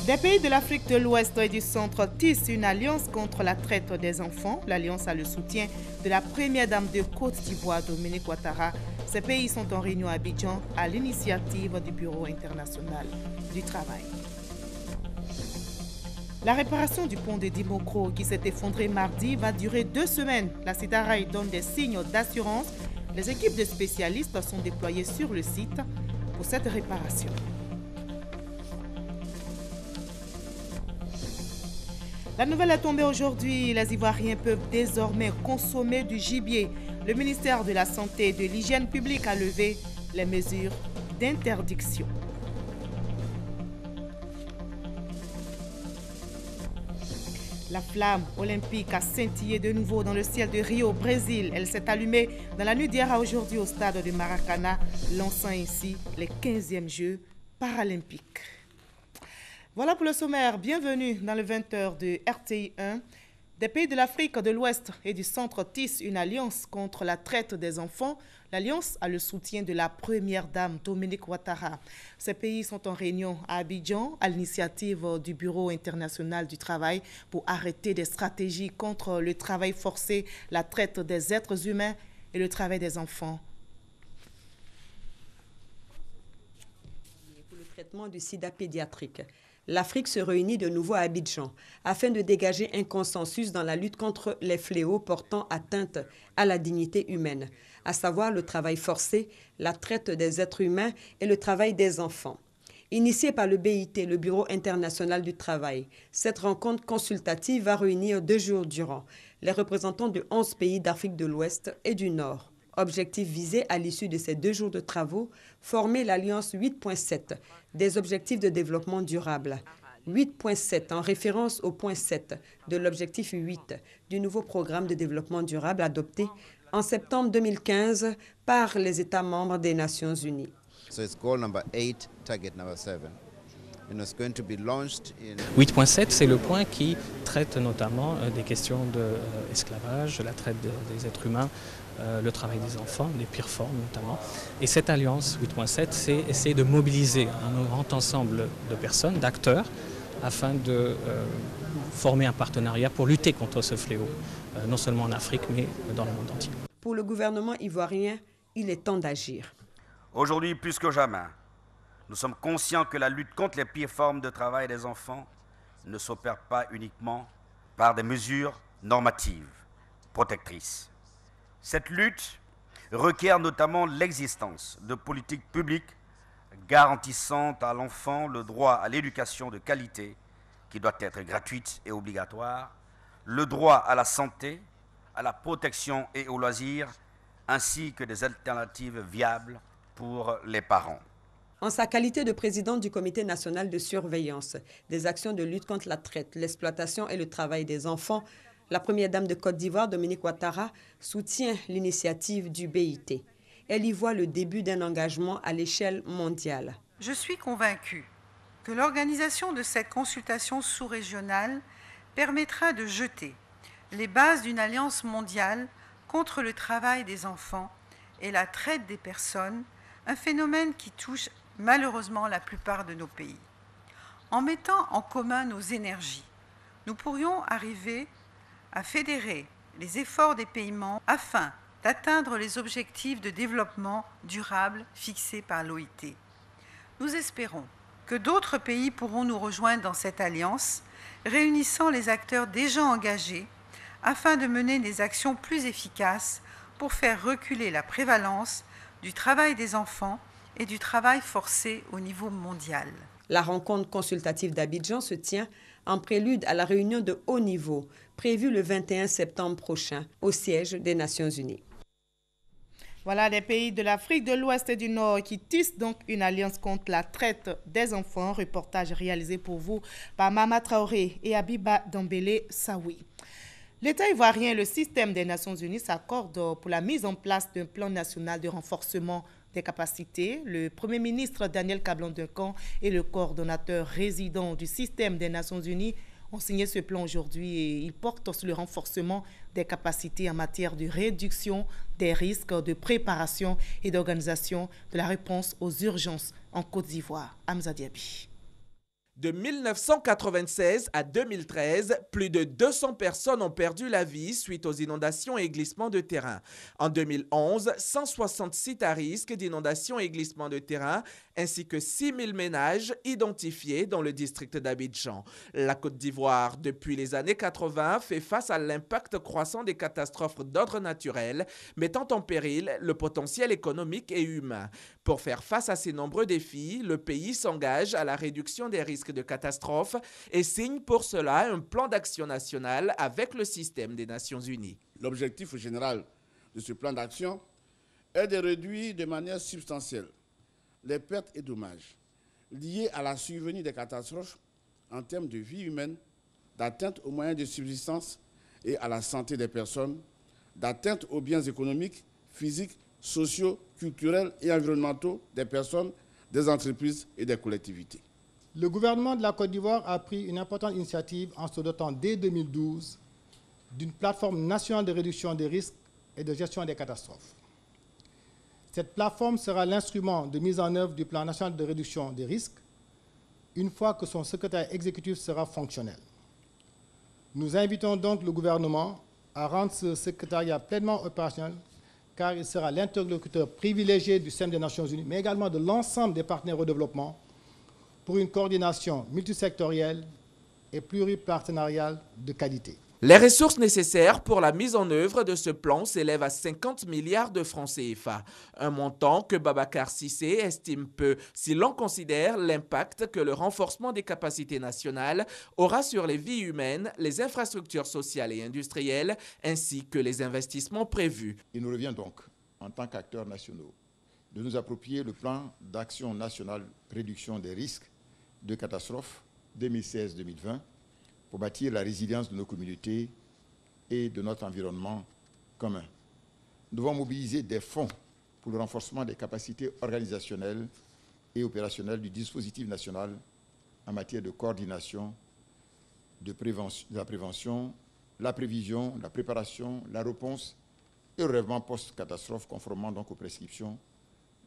Des pays de l'Afrique de l'Ouest et du Centre tissent une alliance contre la traite des enfants. L'alliance a le soutien de la première dame de Côte d'Ivoire, Dominique Ouattara. Ces pays sont en réunion à Abidjan à l'initiative du Bureau international du travail. La réparation du pont de Dimokro qui s'est effondré mardi va durer 2 semaines. La CIDARAI donne des signes d'assurance. Les équipes de spécialistes sont déployées sur le site pour cette réparation. La nouvelle est tombée aujourd'hui. Les Ivoiriens peuvent désormais consommer du gibier. Le ministère de la Santé et de l'Hygiène publique a levé les mesures d'interdiction. La flamme olympique a scintillé de nouveau dans le ciel de Rio, Brésil. Elle s'est allumée dans la nuit d'hier à aujourd'hui au stade de Maracana, lançant ainsi les 15e Jeux paralympiques. Voilà pour le sommaire. Bienvenue dans le 20h de RTI 1. Des pays de l'Afrique de l'Ouest et du Centre tissent une alliance contre la traite des enfants. L'alliance a le soutien de la première dame, Dominique Ouattara. Ces pays sont en réunion à Abidjan à l'initiative du Bureau international du travail pour arrêter des stratégies contre le travail forcé, la traite des êtres humains et le travail des enfants. Pour le traitement du sida pédiatrique, l'Afrique se réunit de nouveau à Abidjan afin de dégager un consensus dans la lutte contre les fléaux portant atteinte à la dignité humaine, à savoir le travail forcé, la traite des êtres humains et le travail des enfants. Initiée par le BIT, le Bureau international du travail, cette rencontre consultative va réunir 2 jours durant les représentants de 11 pays d'Afrique de l'Ouest et du Nord. Objectif visé à l'issue de ces 2 jours de travaux, former l'Alliance 8.7 des objectifs de développement durable. 8.7 en référence au point 7 de l'objectif 8 du nouveau programme de développement durable adopté en septembre 2015 par les États membres des Nations Unies. So it's goal number 8, target number 7. And it's going to be launched in 8.7, c'est le point qui traite notamment des questions d'esclavage, la traite des êtres humains, le travail des enfants, les pires formes notamment. Et cette alliance 8.7, c'est essayer de mobiliser un grand ensemble de personnes, d'acteurs, afin de former un partenariat pour lutter contre ce fléau, non seulement en Afrique, mais dans le monde entier. Pour le gouvernement ivoirien, il est temps d'agir. Aujourd'hui, plus que jamais, nous sommes conscients que la lutte contre les pires formes de travail des enfants ne s'opère pas uniquement par des mesures normatives protectrices. Cette lutte requiert notamment l'existence de politiques publiques garantissant à l'enfant le droit à l'éducation de qualité qui doit être gratuite et obligatoire, le droit à la santé, à la protection et aux loisirs, ainsi que des alternatives viables pour les parents. En sa qualité de présidente du Comité national de surveillance des actions de lutte contre la traite, l'exploitation et le travail des enfants, la première dame de Côte d'Ivoire, Dominique Ouattara, soutient l'initiative du BIT. Elle y voit le début d'un engagement à l'échelle mondiale. Je suis convaincue que l'organisation de cette consultation sous-régionale permettra de jeter les bases d'une alliance mondiale contre le travail des enfants et la traite des personnes, un phénomène qui touche malheureusement la plupart de nos pays. En mettant en commun nos énergies, nous pourrions arriver à fédérer les efforts des pays membres afin d'atteindre les objectifs de développement durable fixés par l'OIT. Nous espérons que d'autres pays pourront nous rejoindre dans cette alliance, réunissant les acteurs déjà engagés afin de mener des actions plus efficaces pour faire reculer la prévalence du travail des enfants et du travail forcé au niveau mondial. La rencontre consultative d'Abidjan se tient en prélude à la réunion de haut niveau prévue le 21 septembre prochain au siège des Nations Unies. Voilà les pays de l'Afrique de l'Ouest et du Nord qui tissent donc une alliance contre la traite des enfants. Reportage réalisé pour vous par Mama Traoré et Abiba Dambélé Saoui. L'État ivoirien et le système des Nations Unies s'accordent pour la mise en place d'un plan national de renforcement des capacités. Le Premier ministre Daniel Kablan-Duncan et le coordonnateur résident du système des Nations Unies ont signé ce plan aujourd'hui et il porte sur le renforcement des capacités en matière de réduction des risques, de préparation et d'organisation de la réponse aux urgences en Côte d'Ivoire. Hamza Diaby. De 1996 à 2013, plus de 200 personnes ont perdu la vie suite aux inondations et glissements de terrain. En 2011, 160 sites à risque d'inondations et glissements de terrain, ainsi que 6 000 ménages identifiés dans le district d'Abidjan. La Côte d'Ivoire, depuis les années 80, fait face à l'impact croissant des catastrophes d'ordre naturel, mettant en péril le potentiel économique et humain. Pour faire face à ces nombreux défis, le pays s'engage à la réduction des risques de catastrophes et signe pour cela un plan d'action national avec le système des Nations Unies. L'objectif général de ce plan d'action est de réduire de manière substantielle les pertes et dommages liés à la survenue des catastrophes en termes de vie humaine, d'atteinte aux moyens de subsistance et à la santé des personnes, d'atteinte aux biens économiques, physiques, sociaux, culturels et environnementaux des personnes, des entreprises et des collectivités. Le gouvernement de la Côte d'Ivoire a pris une importante initiative en se dotant dès 2012 d'une plateforme nationale de réduction des risques et de gestion des catastrophes. Cette plateforme sera l'instrument de mise en œuvre du plan national de réduction des risques une fois que son secrétaire exécutif sera fonctionnel. Nous invitons donc le gouvernement à rendre ce secrétariat pleinement opérationnel car il sera l'interlocuteur privilégié du système des Nations Unies, mais également de l'ensemble des partenaires au développement pour une coordination multisectorielle et pluripartenariale de qualité. Les ressources nécessaires pour la mise en œuvre de ce plan s'élèvent à 50 milliards de francs CFA, un montant que Babacar Cissé estime peu si l'on considère l'impact que le renforcement des capacités nationales aura sur les vies humaines, les infrastructures sociales et industrielles, ainsi que les investissements prévus. Il nous revient donc, en tant qu'acteurs nationaux, de nous approprier le plan d'action nationale réduction des risques de catastrophes 2016-2020 pour bâtir la résilience de nos communautés et de notre environnement commun. Nous devons mobiliser des fonds pour le renforcement des capacités organisationnelles et opérationnelles du dispositif national en matière de coordination, de la prévention, la prévision, la préparation, la réponse et le relèvement post-catastrophe conformément donc aux prescriptions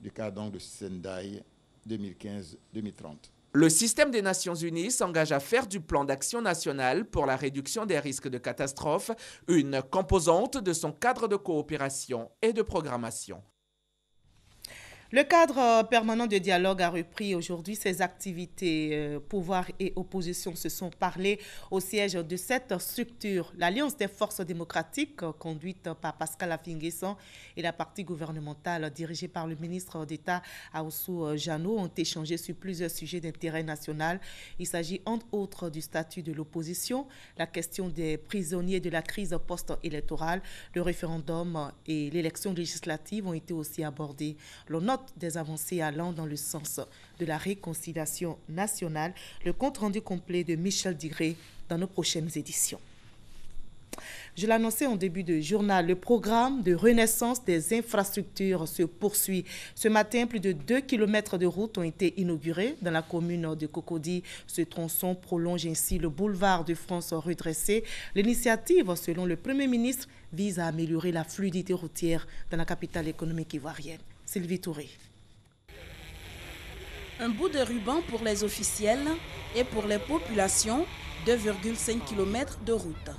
du cadre de Sendai 2015-2030. Le système des Nations Unies s'engage à faire du plan d'action national pour la réduction des risques de catastrophes une composante de son cadre de coopération et de programmation. Le cadre permanent de dialogue a repris aujourd'hui ses activités. Pouvoir et opposition se sont parlé au siège de cette structure. L'Alliance des forces démocratiques, conduite par Pascal Affi-N'Guessan, et la partie gouvernementale dirigée par le ministre d'État Ahoussou Jano ont échangé sur plusieurs sujets d'intérêt national. Il s'agit entre autres du statut de l'opposition, la question des prisonniers de la crise post-électorale, le référendum et l'élection législative ont été aussi abordés. L'on note des avancées allant dans le sens de la réconciliation nationale. Le compte-rendu complet de Michel Digré dans nos prochaines éditions. Je l'annonçais en début de journal, le programme de renaissance des infrastructures se poursuit. Ce matin, plus de 2 km de routes ont été inaugurés dans la commune de Cocody. Ce tronçon prolonge ainsi le boulevard de France redressé. L'initiative, selon le Premier ministre, vise à améliorer la fluidité routière dans la capitale économique ivoirienne. Sylvie Touré. Un bout de ruban pour les officiels et pour les populations, 2,5 km de route.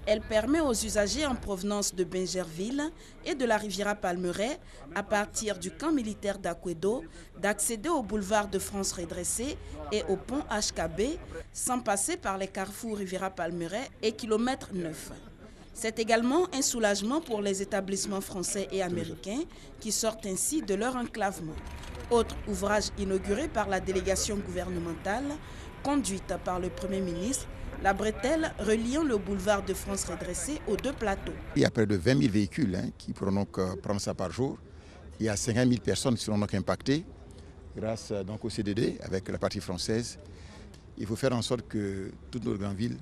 Elle permet aux usagers en provenance de Bingerville et de la Riviera Palmeraie, à partir du camp militaire d'Akwedo, d'accéder au boulevard de France redressé et au pont HKB, sans passer par les carrefours Riviera Palmeraie et kilomètre 9. C'est également un soulagement pour les établissements français et américains qui sortent ainsi de leur enclavement. Autre ouvrage inauguré par la délégation gouvernementale, conduite par le Premier ministre, la bretelle reliant le boulevard de France redressé aux deux plateaux. Il y a près de 20 000 véhicules qui pourront donc prendre ça par jour. Il y a 50 000 personnes qui seront donc impactées grâce donc au CDD avec la partie française. Il faut faire en sorte que toutes nos grandes villes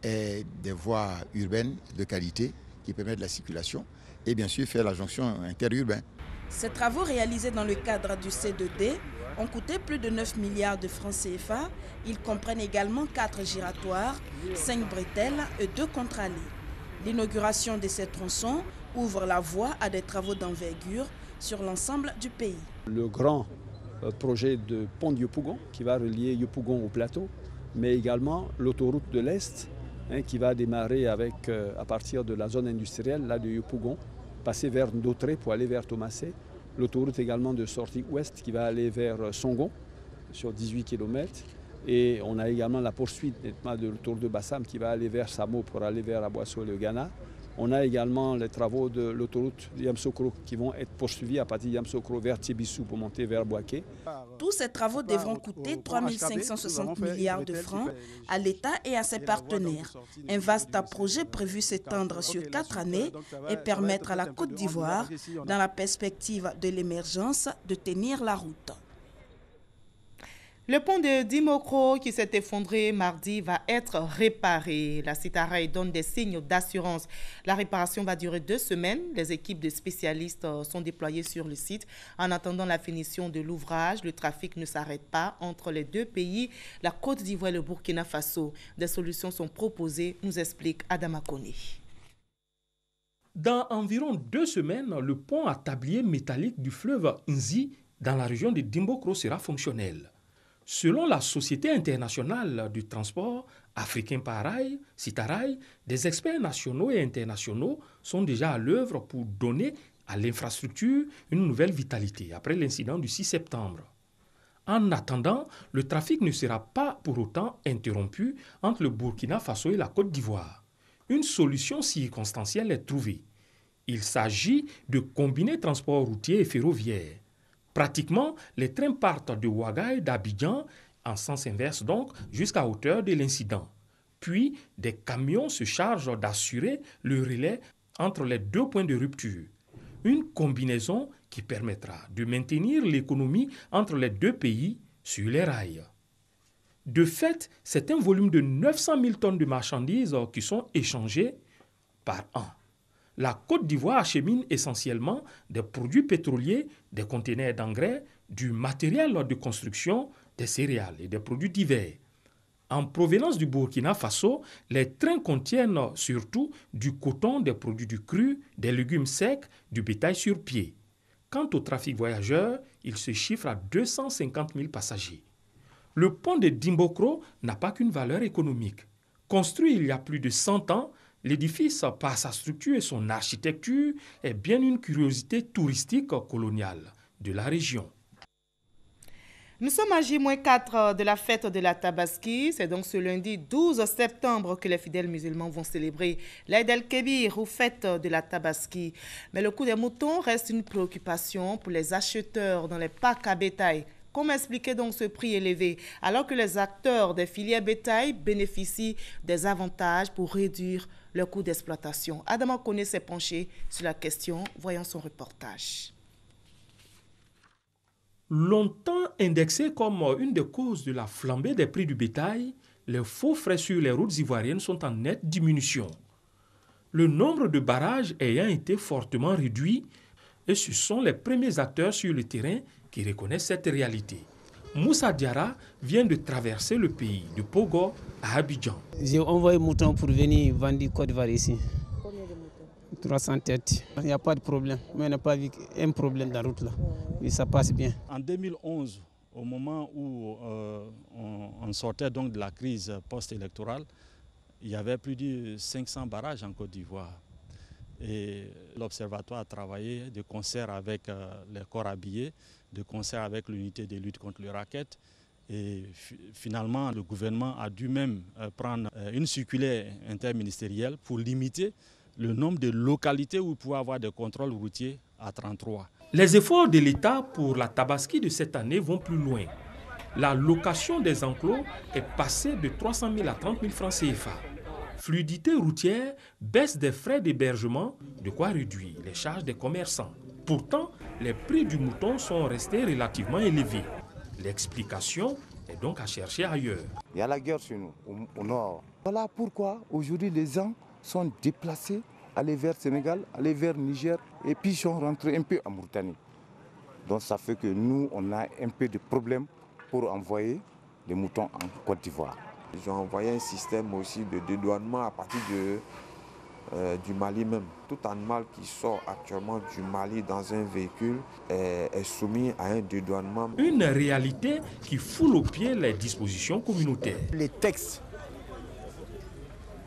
aient des voies urbaines de qualité qui permettent la circulation et bien sûr faire la jonction interurbaine. Ces travaux réalisés dans le cadre du C2D ont coûté plus de 9 milliards de francs CFA. Ils comprennent également 4 giratoires, 5 bretelles et 2 contre-allées. L'inauguration de ces tronçons ouvre la voie à des travaux d'envergure sur l'ensemble du pays. Le grand projet de pont de Yopougon qui va relier Yopougon au plateau, mais également l'autoroute de l'Est qui va démarrer à partir de la zone industrielle là, de Yopougon, passer vers Ndautré pour aller vers Thomasé. L'autoroute également de sortie ouest qui va aller vers Songon sur 18 km. Et on a également la poursuite de l'autoroute de Bassam qui va aller vers Samo pour aller vers Aboissou et le Ghana. On a également les travaux de l'autoroute Yamsokro qui vont être poursuivis à partir de Yamsokro vers Tchébissou pour monter vers Boaké. Tous ces travaux devront coûter 3 560 milliards de francs à l'État et à ses partenaires. Un vaste projet prévu s'étendre sur 4 années et permettre à la Côte d'Ivoire, dans la perspective de l'émergence, de tenir la route. Le pont de Dimokro qui s'est effondré mardi va être réparé. La Citaraï donne des signes d'assurance. La réparation va durer 2 semaines. Les équipes de spécialistes sont déployées sur le site. En attendant la finition de l'ouvrage, le trafic ne s'arrête pas entre les deux pays, la Côte d'Ivoire et le Burkina Faso. Des solutions sont proposées, nous explique Adama Koné. Dans environ 2 semaines, le pont à tablier métallique du fleuve Nzi dans la région de Dimokro sera fonctionnel. Selon la Société internationale du transport, Africain Pareil, Citaraï, des experts nationaux et internationaux sont déjà à l'œuvre pour donner à l'infrastructure une nouvelle vitalité après l'incident du 6 septembre. En attendant, le trafic ne sera pas pour autant interrompu entre le Burkina Faso et la Côte d'Ivoire. Une solution circonstancielle est trouvée. Il s'agit de combiner transport routier et ferroviaire. Pratiquement, les trains partent de Ouaga et d'Abidjan, en sens inverse donc, jusqu'à hauteur de l'incident. Puis, des camions se chargent d'assurer le relais entre les 2 points de rupture. Une combinaison qui permettra de maintenir l'économie entre les 2 pays sur les rails. De fait, c'est un volume de 900 000 tonnes de marchandises qui sont échangées par an. La Côte d'Ivoire achemine essentiellement des produits pétroliers, des conteneurs d'engrais, du matériel de construction, des céréales et des produits divers. En provenance du Burkina Faso, les trains contiennent surtout du coton, des produits du cru, des légumes secs, du bétail sur pied. Quant au trafic voyageurs, il se chiffre à 250 000 passagers. Le pont de Dimokro n'a pas qu'une valeur économique. Construit il y a plus de 100 ans, l'édifice, par sa structure et son architecture, est bien une curiosité touristique coloniale de la région. Nous sommes à J-4 de la fête de la Tabaski. C'est donc ce lundi 12 septembre que les fidèles musulmans vont célébrer l'Aïd el-Kébir ou fête de la Tabaski. Mais le coût des moutons reste une préoccupation pour les acheteurs dans les parcs à bétail. Comment expliquer donc ce prix élevé alors que les acteurs des filières bétail bénéficient des avantages pour réduire leur coût d'exploitation? Adama Koné s'est penché sur la question. Voyons son reportage. Longtemps indexé comme une des causes de la flambée des prix du bétail, les faux frais sur les routes ivoiriennes sont en nette diminution. Le nombre de barrages ayant été fortement réduit, et ce sont les premiers acteurs sur le terrain qui reconnaissent cette réalité. Moussa Diarra vient de traverser le pays, de Pogo à Abidjan. J'ai envoyé mouton pour venir vendre Côte d'Ivoire ici. Combien de moutons? 300 têtes. Il n'y a pas de problème. Mais on n'a pas vu un problème dans la route là. Et ça passe bien. En 2011, au moment où on sortait donc de la crise post-électorale, il y avait plus de 500 barrages en Côte d'Ivoire. Et l'Observatoire a travaillé de concert avec les corps habillés, de concert avec l'unité de lutte contre le racket. Et finalement, le gouvernement a dû même prendre une circulaire interministérielle pour limiter le nombre de localités où il pouvait avoir des contrôles routiers à 33. Les efforts de l'État pour la Tabaski de cette année vont plus loin. La location des enclos est passée de 300 000 à 30 000 francs CFA. Fluidité routière, baisse des frais d'hébergement, de quoi réduire les charges des commerçants. Pourtant, les prix du mouton sont restés relativement élevés. L'explication est donc à chercher ailleurs. Il y a la guerre chez nous, au nord. Voilà pourquoi aujourd'hui les gens sont déplacés, aller vers Sénégal, aller vers Niger, et puis sont rentrés un peu en Mauritanie. Donc ça fait que nous, on a un peu de problème pour envoyer les moutons en Côte d'Ivoire. Ils ont envoyé un système aussi de dédouanement à partir du Mali même. Tout animal qui sort actuellement du Mali dans un véhicule est soumis à un dédouanement. Une réalité qui foule aux pieds les dispositions communautaires. Les textes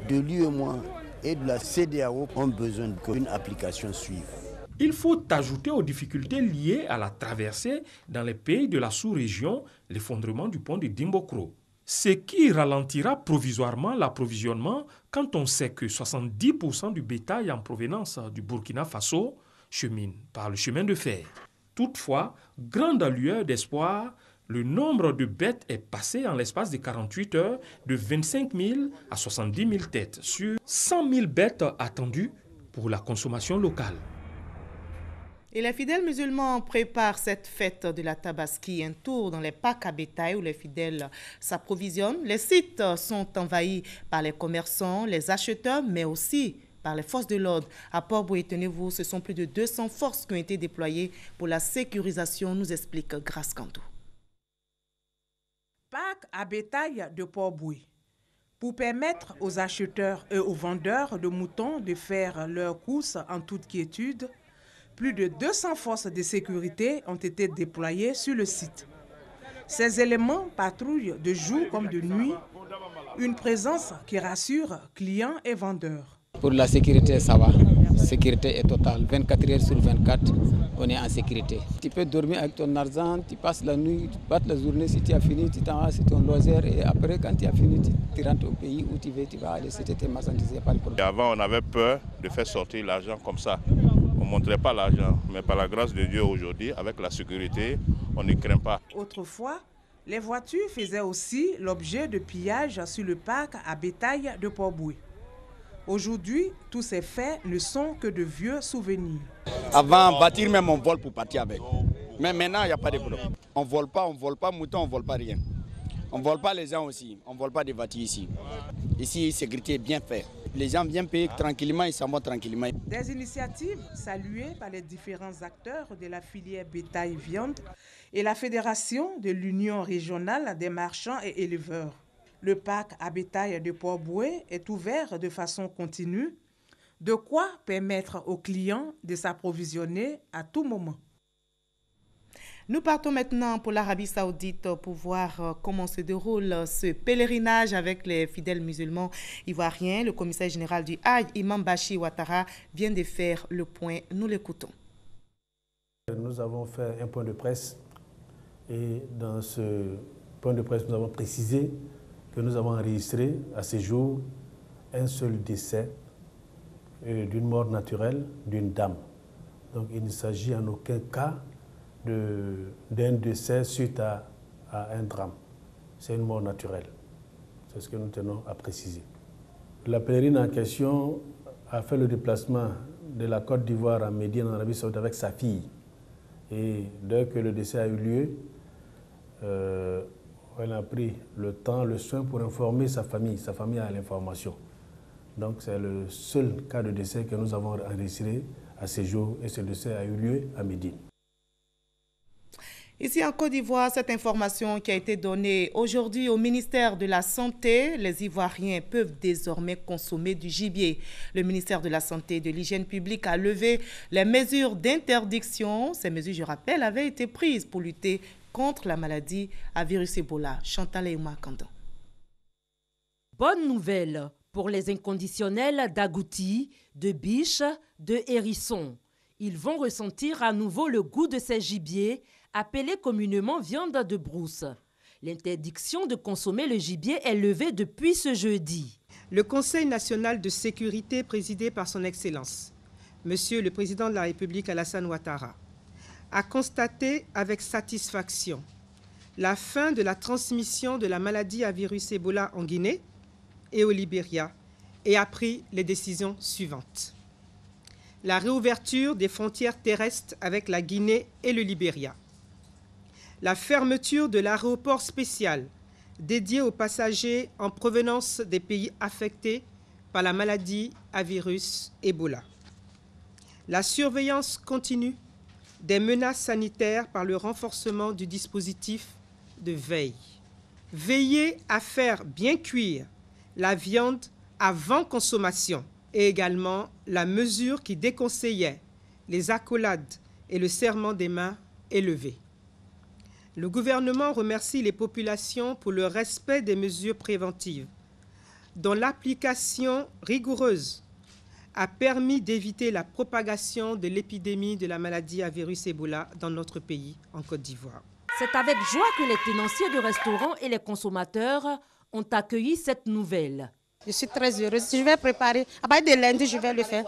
de l'UEMOA et de la CEDEAO ont besoin qu'une application suive. Il faut ajouter aux difficultés liées à la traversée dans les pays de la sous-région l'effondrement du pont de Dimbokro. Ce qui ralentira provisoirement l'approvisionnement quand on sait que 70% du bétail en provenance du Burkina Faso chemine par le chemin de fer. Toutefois, grande lueur d'espoir, le nombre de bêtes est passé en l'espace de 48 heures de 25 000 à 70 000 têtes sur 100 000 bêtes attendues pour la consommation locale. Et les fidèles musulmans préparent cette fête de la Tabaski, un tour dans les parcs à bétail où les fidèles s'approvisionnent. Les sites sont envahis par les commerçants, les acheteurs, mais aussi par les forces de l'ordre. À Port-Boué, tenez-vous, ce sont plus de 200 forces qui ont été déployées pour la sécurisation, nous explique Grace Kandou. Parc à bétail de Port-Boué. Pour permettre aux acheteurs et aux vendeurs de moutons de faire leurs courses en toute quiétude, plus de 200 forces de sécurité ont été déployées sur le site. Ces éléments patrouillent de jour comme de nuit, une présence qui rassure clients et vendeurs. Pour la sécurité, ça va. La sécurité est totale. 24 heures sur 24, on est en sécurité. Tu peux dormir avec ton argent, tu passes la nuit, tu passes la journée, si tu as fini, tu t'en vas, c'est ton loisir. Et après, quand tu as fini, tu rentres au pays où tu veux, tu vas aller, c'était tes marchandises, pas de problème. Avant, on avait peur de faire sortir l'argent comme ça. On ne montrait pas l'argent, mais par la grâce de Dieu aujourd'hui, avec la sécurité, on ne craint pas. Autrefois, les voitures faisaient aussi l'objet de pillages sur le parc à bétail de Port-Boué. Aujourd'hui, tous ces faits ne sont que de vieux souvenirs. Avant, bâtir même, on vole pour partir avec. Mais maintenant, il n'y a pas de problème. On ne vole pas mouton, on ne vole pas rien. On ne vole pas les gens aussi, on ne vole pas des voitures ici. Ici, sécurité est bien faite. Les gens viennent payer tranquillement, ils s'en vont tranquillement. Des initiatives saluées par les différents acteurs de la filière bétail-viande et la Fédération de l'Union régionale des marchands et éleveurs. Le parc à bétail de Port-Boué est ouvert de façon continue, de quoi permettre aux clients de s'approvisionner à tout moment. Nous partons maintenant pour l'Arabie Saoudite pour voir comment se déroule ce pèlerinage avec les fidèles musulmans ivoiriens. Le commissaire général du Hajj, Imam Bachir Ouattara, vient de faire le point. Nous l'écoutons. Nous avons fait un point de presse et dans ce point de presse, nous avons précisé que nous avons enregistré à ce jour un seul décès d'une mort naturelle d'une dame. Donc il ne s'agit en aucun cas d'un décès suite à un drame. C'est une mort naturelle. C'est ce que nous tenons à préciser. La pèlerine en question a fait le déplacement de la Côte d'Ivoire à Médine, en Arabie Saoudite, avec sa fille. Et dès que le décès a eu lieu, elle a pris le temps, le soin pour informer sa famille. Sa famille a l'information. Donc c'est le seul cas de décès que nous avons enregistré à ce jour. Et ce décès a eu lieu à Médine. Ici en Côte d'Ivoire, cette information qui a été donnée aujourd'hui au ministère de la Santé, les Ivoiriens peuvent désormais consommer du gibier. Le ministère de la Santé et de l'Hygiène publique a levé les mesures d'interdiction. Ces mesures, je rappelle, avaient été prises pour lutter contre la maladie à virus Ebola. Chantal Euma Kandon. Bonne nouvelle pour les inconditionnels d'agoutis, de biches, de hérissons. Ils vont ressentir à nouveau le goût de ces gibiers, appelés communément viande de brousse. L'interdiction de consommer le gibier est levée depuis ce jeudi. Le Conseil national de sécurité présidé par son Excellence, Monsieur le Président de la République Alassane Ouattara, a constaté avec satisfaction la fin de la transmission de la maladie à virus Ebola en Guinée et au Libéria et a pris les décisions suivantes. La réouverture des frontières terrestres avec la Guinée et le Libéria. La fermeture de l'aéroport spécial dédié aux passagers en provenance des pays affectés par la maladie à virus Ebola. La surveillance continue des menaces sanitaires par le renforcement du dispositif de veille. Veiller à faire bien cuire la viande avant consommation et également la mesure qui déconseillait les accolades et le serrement des mains élevés. Le gouvernement remercie les populations pour le respect des mesures préventives, dont l'application rigoureuse a permis d'éviter la propagation de l'épidémie de la maladie à virus Ebola dans notre pays, en Côte d'Ivoire. C'est avec joie que les tenanciers de restaurants et les consommateurs ont accueilli cette nouvelle. Je suis très heureuse. Je vais préparer. À partir de lundi, je vais le faire.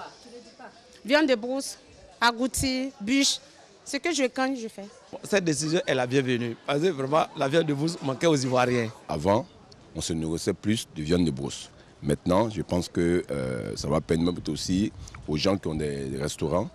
Viande de brousse, agouti, bûche. Ce que je gagne, je fais. Cette décision est la bienvenue. Parce que vraiment, la viande de brousse manquait aux Ivoiriens. Avant, on se nourrissait plus de viande de brousse. Maintenant, je pense que ça va permettre aussi aux gens qui ont des restaurants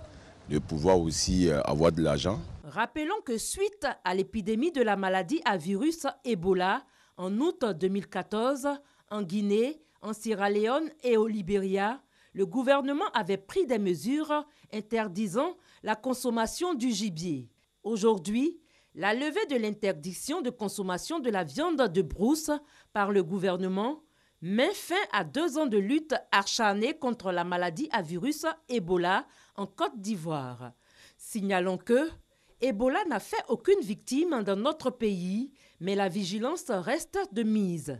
de pouvoir aussi avoir de l'argent. Rappelons que suite à l'épidémie de la maladie à virus Ebola, en août 2014, en Guinée, en Sierra Leone et au Libéria, le gouvernement avait pris des mesures interdisant la consommation du gibier. Aujourd'hui, la levée de l'interdiction de consommation de la viande de brousse par le gouvernement met fin à 2 ans de lutte acharnée contre la maladie à virus Ebola en Côte d'Ivoire. Signalons que Ebola n'a fait aucune victime dans notre pays, mais la vigilance reste de mise.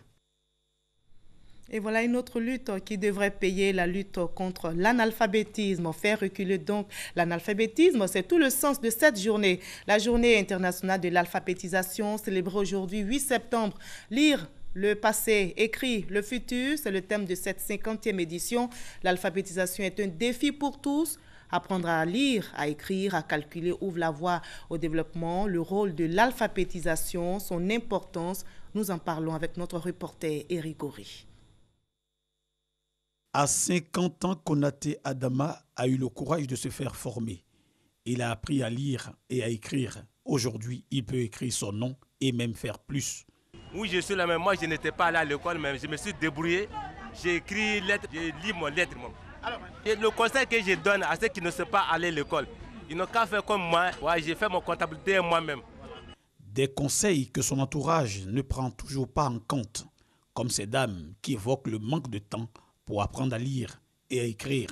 Et voilà une autre lutte qui devrait payer la lutte contre l'analphabétisme. Faire reculer donc l'analphabétisme, c'est tout le sens de cette journée. La journée internationale de l'alphabétisation, célébrée aujourd'hui 8 septembre. Lire le passé, écrit le futur, c'est le thème de cette 50e édition. L'alphabétisation est un défi pour tous. Apprendre à lire, à écrire, à calculer ouvre la voie au développement. Le rôle de l'alphabétisation, son importance, nous en parlons avec notre reporter Éric Gori. À 50 ans, Konaté Adama a eu le courage de se faire former. Il a appris à lire et à écrire. Aujourd'hui, il peut écrire son nom et même faire plus. Oui, je suis là, mais moi je n'étais pas allé à l'école, mais je me suis débrouillé. J'ai écrit lettre, j'ai lu mon lettre. Et le conseil que je donne à ceux qui ne sont pas allés à l'école, ils n'ont qu'à faire comme moi. Ouais, j'ai fait mon comptabilité moi-même. Des conseils que son entourage ne prend toujours pas en compte, comme ces dames qui évoquent le manque de temps pour apprendre à lire et à écrire.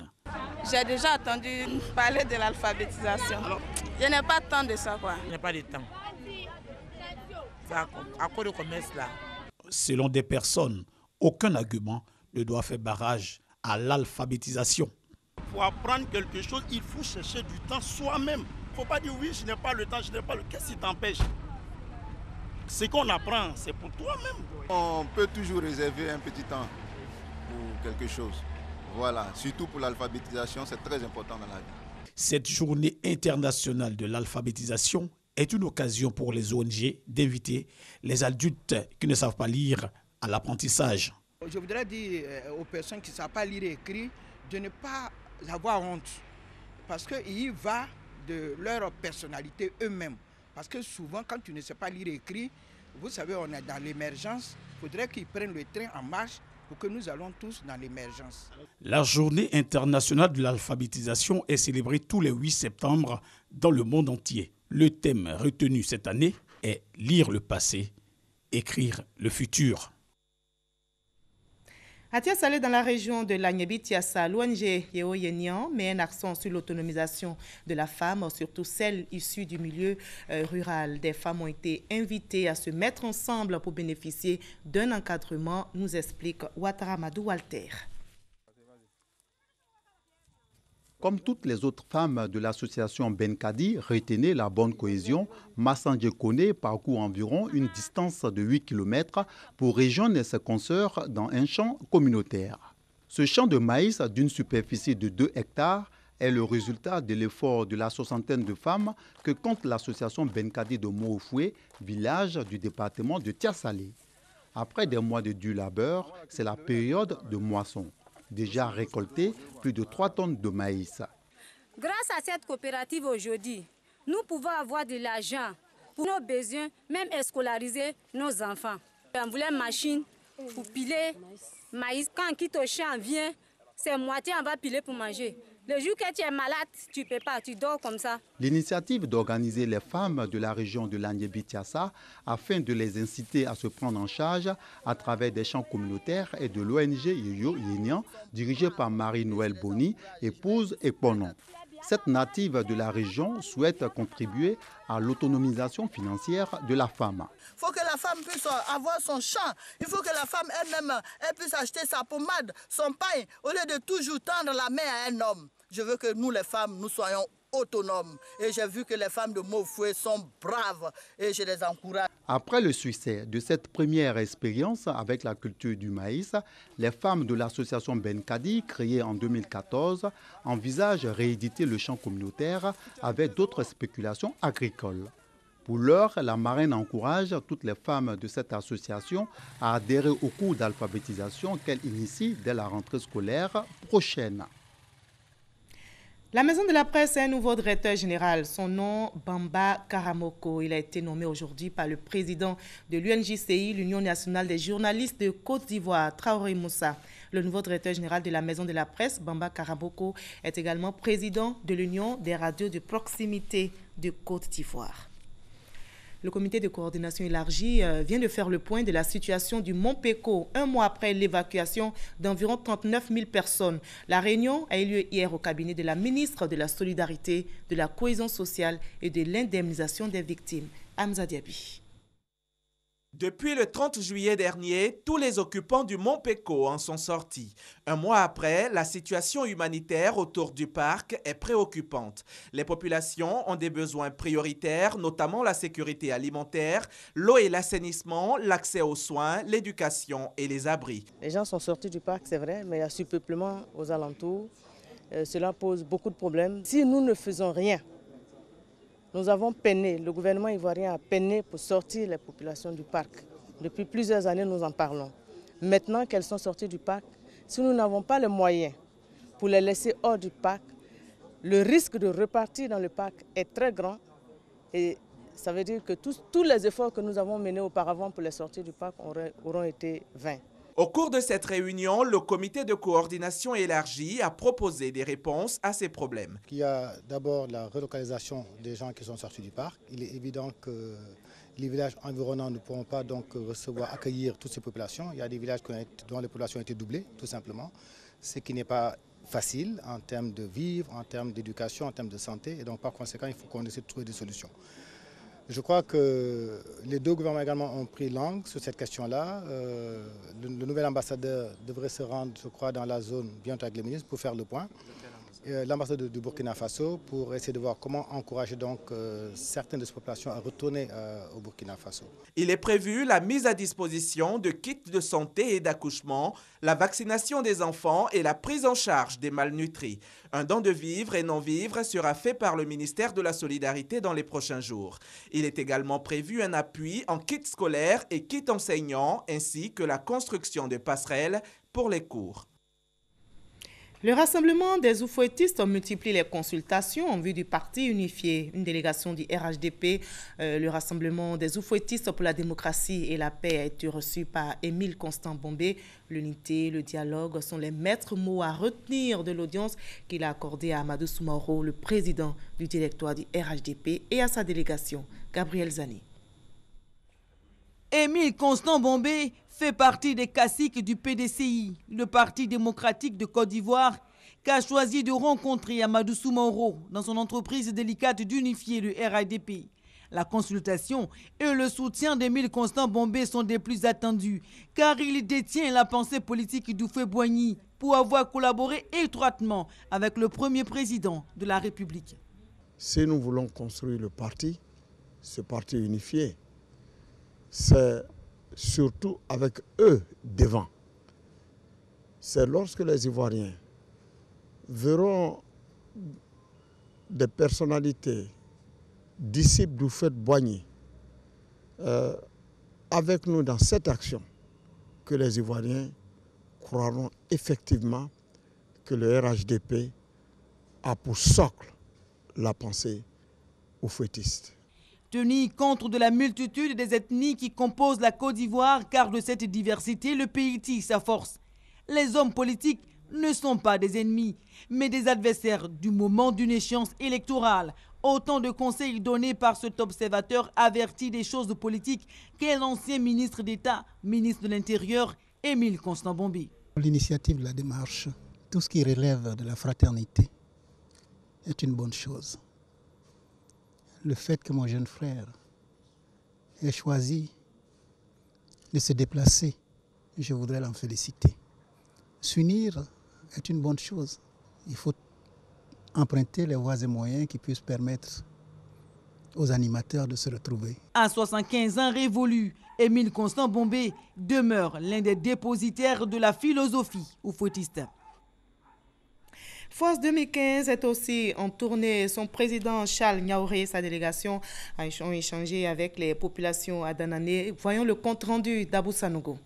J'ai déjà entendu parler de l'alphabétisation. Je n'ai pas tant de ça, quoi. Je n'ai pas de temps. C'est à cause de commerce là. Selon des personnes, aucun argument ne doit faire barrage à l'alphabétisation. Pour apprendre quelque chose, il faut chercher du temps soi-même. Il ne faut pas dire oui, je n'ai pas le temps, je n'ai pas le temps. Qu'est-ce qui t'empêche? Ce qu'on apprend, c'est pour toi-même. On peut toujours réserver un petit temps pour quelque chose. Voilà, surtout pour l'alphabétisation, c'est très important dans la vie. Cette journée internationale de l'alphabétisation est une occasion pour les ONG d'inviter les adultes qui ne savent pas lire à l'apprentissage. Je voudrais dire aux personnes qui ne savent pas lire et écrire de ne pas avoir honte. Parce qu'il va de leur personnalité eux-mêmes. Parce que souvent, quand tu ne sais pas lire et écrire, vous savez, on est dans l'émergence. Il faudrait qu'ils prennent le train en marche pour que nous allons tous dans l'émergence. La journée internationale de l'alphabétisation est célébrée tous les 8 septembre dans le monde entier. Le thème retenu cette année est « Lire le passé, écrire le futur ». À Tiasalé, dans la région de l'Agnebi-Tiassa, l'ONG Yeo Yenian met un accent sur l'autonomisation de la femme, surtout celles issues du milieu rural. Des femmes ont été invitées à se mettre ensemble pour bénéficier d'un encadrement, nous explique Ouattara Madou Walter. Comme toutes les autres femmes de l'association Benkadi, retenez la bonne cohésion, Massandje Kone parcourt environ une distance de 8 km pour rejoindre ses consoeurs dans un champ communautaire. Ce champ de maïs d'une superficie de 2 hectares est le résultat de l'effort de la soixantaine de femmes que compte l'association Benkadi de Moofoué, village du département de Tiasalé. Après des mois de dur labeur, c'est la période de moisson. Déjà récolté plus de 3 tonnes de maïs. Grâce à cette coopérative aujourd'hui, nous pouvons avoir de l'argent pour nos besoins, même scolariser nos enfants. On voulait une machine pour piler maïs. Quand on quitte au champ, on vient, c'est moitié on va piler pour manger. Le jour que tu es malade, tu ne peux pas, tu dors comme ça. L'initiative d'organiser les femmes de la région de l'Anyébi-Tiassa afin de les inciter à se prendre en charge à travers des champs communautaires et de l'ONG Yoyo Yénian, dirigée par Marie-Noël Boni, épouse Ekponon. Cette native de la région souhaite contribuer à l'autonomisation financière de la femme. Il faut que la femme puisse avoir son champ. Il faut que la femme elle-même puisse acheter sa pommade, son pain, au lieu de toujours tendre la main à un homme. Je veux que nous, les femmes, nous soyons autonomes. Et j'ai vu que les femmes de Mofoué sont braves et je les encourage. Après le succès de cette première expérience avec la culture du maïs, les femmes de l'association Benkadi, créée en 2014, envisagent rééditer le champ communautaire avec d'autres spéculations agricoles. Pour l'heure, la marraine encourage toutes les femmes de cette association à adhérer au cours d'alphabétisation qu'elle initie dès la rentrée scolaire prochaine. La Maison de la Presse a un nouveau directeur général. Son nom, Bamba Karamoko. Il a été nommé aujourd'hui par le président de l'UNJCI, l'Union nationale des journalistes de Côte d'Ivoire, Traoré Moussa. Le nouveau directeur général de la Maison de la Presse, Bamba Karamoko, est également président de l'Union des radios de proximité de Côte d'Ivoire. Le comité de coordination élargie vient de faire le point de la situation du Mont Péco, un mois après l'évacuation d'environ 39 000 personnes. La réunion a eu lieu hier au cabinet de la ministre de la Solidarité, de la Cohésion sociale et de l'indemnisation des victimes, Hamza Diaby. Depuis le 30 juillet dernier, tous les occupants du Mont Péco en sont sortis. Un mois après, la situation humanitaire autour du parc est préoccupante. Les populations ont des besoins prioritaires, notamment la sécurité alimentaire, l'eau et l'assainissement, l'accès aux soins, l'éducation et les abris. Les gens sont sortis du parc, c'est vrai, mais il y a surpeuplement aux alentours. Cela pose beaucoup de problèmes. Si nous ne faisons rien, nous avons peiné, le gouvernement ivoirien a peiné pour sortir les populations du parc. Depuis plusieurs années, nous en parlons. Maintenant qu'elles sont sorties du parc, si nous n'avons pas les moyens pour les laisser hors du parc, le risque de repartir dans le parc est très grand. Et ça veut dire que tous les efforts que nous avons menés auparavant pour les sortir du parc auront été vains. Au cours de cette réunion, le comité de coordination élargie a proposé des réponses à ces problèmes. Il y a d'abord la relocalisation des gens qui sont sortis du parc. Il est évident que les villages environnants ne pourront pas donc accueillir toutes ces populations. Il y a des villages dont les populations ont été doublées, tout simplement, ce qui n'est pas facile en termes de vivre, en termes d'éducation, en termes de santé. Et donc par conséquent, il faut qu'on essaie de trouver des solutions. Je crois que les deux gouvernements également ont pris langue sur cette question-là. Le nouvel ambassadeur devrait se rendre, je crois, dans la zone bientôt avec les ministres pour faire le point. L'ambassadeur du Burkina Faso pour essayer de voir comment encourager donc certaines de ces populations à retourner au Burkina Faso. Il est prévu la mise à disposition de kits de santé et d'accouchement, la vaccination des enfants et la prise en charge des malnutris. Un don de vivres et non-vivres sera fait par le ministère de la Solidarité dans les prochains jours. Il est également prévu un appui en kits scolaires et kits enseignants, ainsi que la construction de passerelles pour les cours. Le rassemblement des oufouettistes a multiplié les consultations en vue du parti unifié. Une délégation du RHDP, le rassemblement des oufouettistes pour la démocratie et la paix, a été reçue par Émile Constant Bombé. L'unité, le dialogue sont les maîtres mots à retenir de l'audience qu'il a accordée à Amadou Soumaoro, le président du directoire du RHDP, et à sa délégation, Gabriel Zani. Émile Constant Bombé fait partie des caciques du PDCI, le Parti démocratique de Côte d'Ivoire, qui a choisi de rencontrer Amadou Soumaoro dans son entreprise délicate d'unifier le RHDP. La consultation et le soutien d'Émile Constant Bombé sont des plus attendus, car il détient la pensée politique d'Houphouët-Boigny pour avoir collaboré étroitement avec le premier président de la République. Si nous voulons construire le parti, ce parti unifié, c'est surtout avec eux devant. C'est lorsque les Ivoiriens verront des personnalités disciples d'Houphouët-Boigny avec nous dans cette action que les Ivoiriens croiront effectivement que le RHDP a pour socle la pensée oufouettiste. Tenir compte de la multitude des ethnies qui composent la Côte d'Ivoire, car de cette diversité, le pays tire sa force. Les hommes politiques ne sont pas des ennemis, mais des adversaires du moment d'une échéance électorale. Autant de conseils donnés par cet observateur averti des choses politiques qu'est l'ancien ministre d'État, ministre de l'Intérieur, Émile Constant Bombé. L'initiative de la démarche, tout ce qui relève de la fraternité, est une bonne chose. Le fait que mon jeune frère ait choisi de se déplacer, je voudrais l'en féliciter. S'unir est une bonne chose. Il faut emprunter les voies et moyens qui puissent permettre aux animateurs de se retrouver. À 75 ans révolus, Émile Constant Bombé demeure l'un des dépositaires de la philosophie oufouettiste. Force 2015 est aussi en tournée. Son président Charles Niaouré et sa délégation ont échangé avec les populations à Danane. Voyons le compte-rendu d'Abou Sanogo.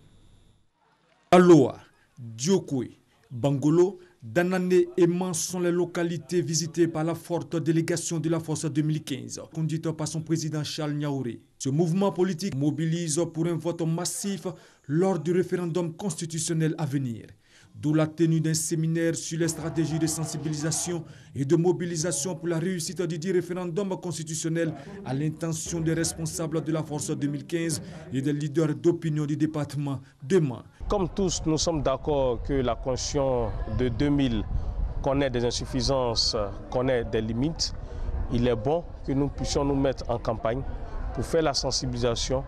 Aloa, Diokwe, Bangolo, Danane et Man sont les localités visitées par la forte délégation de la Force 2015, conduite par son président Charles Niaouré. Ce mouvement politique mobilise pour un vote massif lors du référendum constitutionnel à venir. D'où la tenue d'un séminaire sur les stratégies de sensibilisation et de mobilisation pour la réussite du dit référendum constitutionnel à l'intention des responsables de la Force 2015 et des leaders d'opinion du département de Man. Comme tous, nous sommes d'accord que la Constitution de 2000 connaît des insuffisances, connaît des limites. Il est bon que nous puissions nous mettre en campagne pour faire la sensibilisation,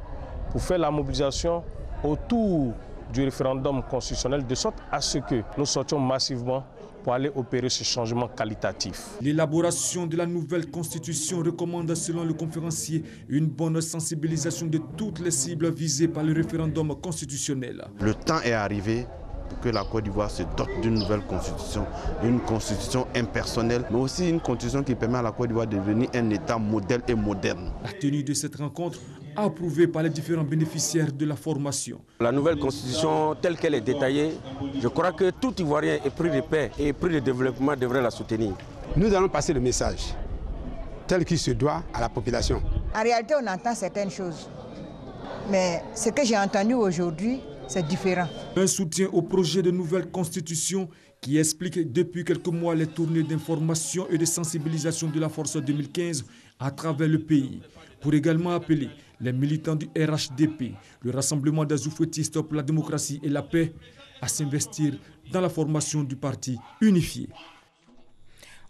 pour faire la mobilisation autour du référendum constitutionnel, de sorte à ce que nous sortions massivement pour aller opérer ce changement qualitatif. L'élaboration de la nouvelle constitution recommande, selon le conférencier, une bonne sensibilisation de toutes les cibles visées par le référendum constitutionnel. Le temps est arrivé pour que la Côte d'Ivoire se dote d'une nouvelle constitution, une constitution impersonnelle, mais aussi une constitution qui permet à la Côte d'Ivoire de devenir un État modèle et moderne. La tenue de cette rencontre approuvée par les différents bénéficiaires de la formation. La nouvelle constitution telle qu'elle est détaillée, je crois que tout Ivoirien épris de paix et épris de développement devrait la soutenir. Nous allons passer le message tel qu'il se doit à la population. En réalité, on entend certaines choses, mais ce que j'ai entendu aujourd'hui, c'est différent. Un soutien au projet de nouvelle constitution qui explique depuis quelques mois les tournées d'information et de sensibilisation de la Force 2015 à travers le pays, pour également appeler les militants du RHDP, le Rassemblement des oufouettistes pour la démocratie et la paix, à s'investir dans la formation du parti unifié.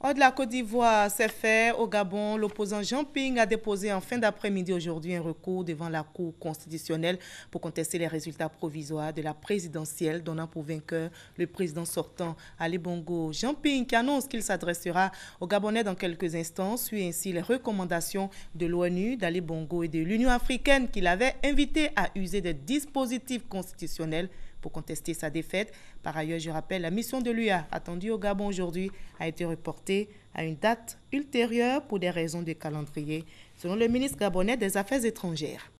Hors de la Côte d'Ivoire, c'est fait. Au Gabon, l'opposant Jean Ping a déposé en fin d'après-midi aujourd'hui un recours devant la Cour constitutionnelle pour contester les résultats provisoires de la présidentielle, donnant pour vainqueur le président sortant Ali Bongo. Jean Ping, qui annonce qu'il s'adressera aux Gabonais dans quelques instants, suit ainsi les recommandations de l'ONU, d'Ali Bongo et de l'Union africaine qui l'avaient invité à user des dispositifs constitutionnels pour contester sa défaite. Par ailleurs, je rappelle, la mission de l'UA attendue au Gabon aujourd'hui a été reportée à une date ultérieure pour des raisons de calendrier, selon le ministre gabonais des Affaires étrangères.